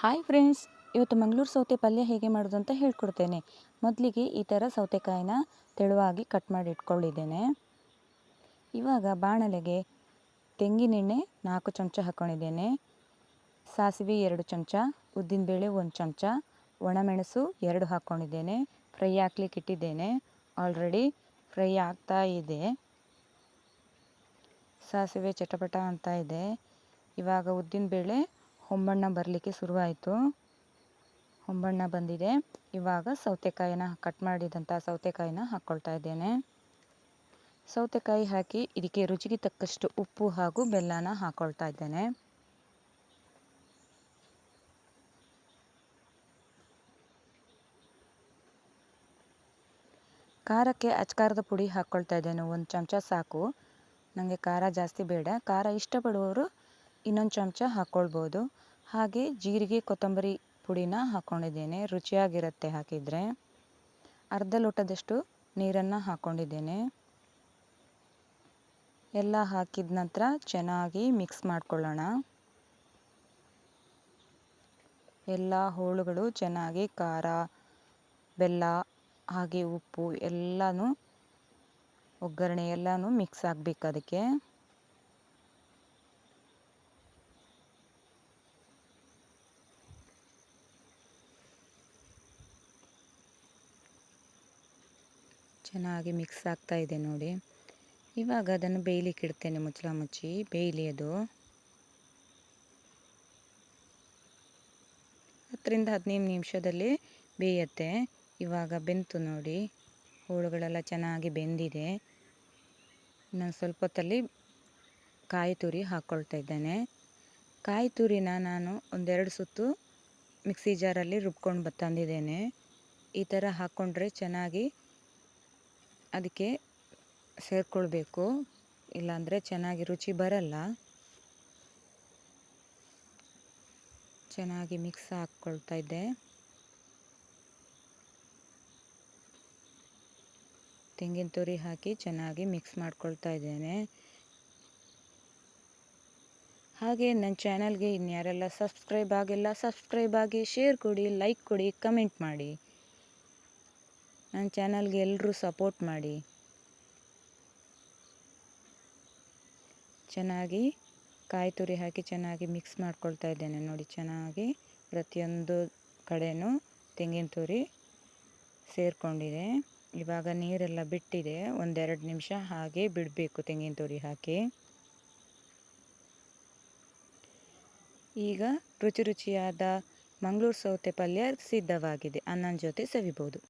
Hi friends, ಇವತ್ತು ಮಂಗಳೂರು ಸೌತೆ ಪಲ್ಯ ಹೇಗೆ ಮಾಡೋದು ಅಂತ ಹೇಳ್ಕೊಡ್ತೇನೆ. ಮೊದಲಿಗೆ ಈ ಥರ ಸೌತೆಕಾಯಿನ ತೆಳುವಾಗಿ ಕಟ್ ಮಾಡಿ ಇಟ್ಕೊಂಡಿದ್ದೇನೆ. ಇವಾಗ ಬಾಣಲೆಗೆ ತೆಂಗಿನೆಣ್ಣೆ 4 ಚಮಚ ಹಾಕ್ಕೊಂಡಿದ್ದೇನೆ, ಸಾಸಿವೆ 2 ಚಮಚ, ಉದ್ದಿನಬೇಳೆ 1 ಚಮಚ, ಒಣಮೆಣಸು 2 ಹಾಕ್ಕೊಂಡಿದ್ದೇನೆ. ಫ್ರೈ ಹಾಕ್ಲಿಕ್ಕೆ ಇಟ್ಟಿದ್ದೇನೆ. ಆಲ್ರೆಡಿ ಫ್ರೈ ಆಗ್ತಾ ಇದೆ. ಸಾಸಿವೆ ಚಟಪಟ ಅಂತ ಇದೆ. ಇವಾಗ ಉದ್ದಿನಬೇಳೆ ಹೊಂಬಣ್ಣ ಬರಲಿಕ್ಕೆ ಶುರುವಾಯಿತು. ಹೊಂಬಣ್ಣ ಬಂದಿದೆ. ಇವಾಗ ಸೌತೆಕಾಯಿನ ಕಟ್ ಮಾಡಿದಂಥ ಸೌತೆಕಾಯಿನ ಹಾಕ್ಕೊಳ್ತಾ ಇದ್ದೇನೆ. ಸೌತೆಕಾಯಿ ಹಾಕಿ ಇದಕ್ಕೆ ರುಚಿಗೆ ತಕ್ಕಷ್ಟು ಉಪ್ಪು ಹಾಗೂ ಬೆಲ್ಲನ ಹಾಕ್ಕೊಳ್ತಾ ಇದ್ದೇನೆ. ಖಾರಕ್ಕೆ ಅಚ್ಕಾರದ ಪುಡಿ ಹಾಕ್ಕೊಳ್ತಾ ಇದ್ದೇನೆ. 1 ಚಮಚ ಸಾಕು, ನನಗೆ ಖಾರ ಜಾಸ್ತಿ ಬೇಡ. ಖಾರ ಇಷ್ಟಪಡುವವರು ಇನ್ನೊಂದು ಚಮಚ ಹಾಕ್ಕೊಳ್ಬೋದು. ಹಾಗೆ ಜೀರಿಗೆ ಕೊತ್ತಂಬರಿ ಪುಡಿನ ಹಾಕ್ಕೊಂಡಿದ್ದೇನೆ, ರುಚಿಯಾಗಿರುತ್ತೆ ಹಾಕಿದರೆ. ಅರ್ಧ ಲೋಟದಷ್ಟು ನೀರನ್ನು ಹಾಕ್ಕೊಂಡಿದ್ದೇನೆ. ಎಲ್ಲ ಹಾಕಿದ ನಂತರ ಚೆನ್ನಾಗಿ ಮಿಕ್ಸ್ ಮಾಡ್ಕೊಳ್ಳೋಣ. ಎಲ್ಲ ಹೋಳುಗಳು ಚೆನ್ನಾಗಿ ಖಾರ, ಬೆಲ್ಲ ಹಾಗೆ ಉಪ್ಪು ಎಲ್ಲನೂ ಒಗ್ಗರಣೆ ಎಲ್ಲನೂ ಮಿಕ್ಸ್ ಆಗಬೇಕು. ಅದಕ್ಕೆ ಚೆನ್ನಾಗಿ ಮಿಕ್ಸ್ ಆಗ್ತಾ ಇದೆ ನೋಡಿ. ಇವಾಗ ಅದನ್ನು ಬೇಯಲಿಕ್ಕೆ ಇಡ್ತೇನೆ. ಮುಚ್ಚಳ ಮುಚ್ಚಿ ಬೇಯಲಿ. ಅದು 10-15 ನಿಮಿಷದಲ್ಲಿ ಬೇಯುತ್ತೆ. ಇವಾಗ ಬೆಂತು ನೋಡಿ, ಹೋಳುಗಳೆಲ್ಲ ಚೆನ್ನಾಗಿ ಬೆಂದಿದೆ. ನಾನು ಸ್ವಲ್ಪ ಹೊತ್ತಲ್ಲಿ ಕಾಯಿ ತುರಿ ಹಾಕ್ಕೊಳ್ತಾ ಇದ್ದೇನೆ. ಕಾಯಿ ತುರಿನ ನಾನು 1-2 ಸುತ್ತು ಮಿಕ್ಸಿ ಜಾರಲ್ಲಿ ರುಬ್ಕೊಂಡು ತಂದಿದ್ದೇನೆ. ಈ ಥರ ಹಾಕ್ಕೊಂಡ್ರೆ ಚೆನ್ನಾಗಿ ಅದಕ್ಕೆ ಸೇರಿಕೊಳ್ಬೇಕು, ಇಲ್ಲಾಂದರೆ ಚೆನ್ನಾಗಿ ರುಚಿ ಬರಲ್ಲ. ಚೆನ್ನಾಗಿ ಮಿಕ್ಸ್ ಹಾಕ್ಕೊಳ್ತಾ ಇದ್ದೆ. ತೆಂಗಿನ ತುರಿ ಹಾಕಿ ಚೆನ್ನಾಗಿ ಮಿಕ್ಸ್ ಮಾಡ್ಕೊಳ್ತಾ ಇದ್ದೇನೆ. ಹಾಗೆ ನನ್ನ ಚಾನಲ್ಗೆ ಇನ್ಯಾರೆಲ್ಲ ಸಬ್ಸ್ಕ್ರೈಬ್ ಆಗಿಲ್ಲ, ಸಬ್ಸ್ಕ್ರೈಬ್ ಆಗಿ, ಶೇರ್ ಕೊಡಿ, ಲೈಕ್ ಕೊಡಿ, ಕಮೆಂಟ್ ಮಾಡಿ. ನನ್ನ ಚಾನಲ್ಗೆ ಎಲ್ಲರೂ ಸಪೋರ್ಟ್ ಮಾಡಿ. ಚೆನ್ನಾಗಿ ಕಾಯಿ ತುರಿ ಹಾಕಿ ಚೆನ್ನಾಗಿ ಮಿಕ್ಸ್ ಮಾಡ್ಕೊಳ್ತಾ ಇದ್ದೇನೆ ನೋಡಿ. ಚೆನ್ನಾಗಿ ಪ್ರತಿಯೊಂದು ಕಡೆನೂ ತೆಂಗಿನ ತುರಿ ಸೇರಿಕೊಂಡಿದೆ. ಇವಾಗ ನೀರೆಲ್ಲ ಬಿಟ್ಟಿದೆ. 1-2 ನಿಮಿಷ ಹಾಗೆ ಬಿಡಬೇಕು ತೆಂಗಿನ ತುರಿ ಹಾಕಿ. ಈಗ ರುಚಿಯಾದ ಮಂಗಳೂರು ಸೌತೆ ಪಲ್ಯ ಸಿದ್ಧವಾಗಿದೆ. ಅನ್ನನ ಜೊತೆ ಸವಿಬೋದು.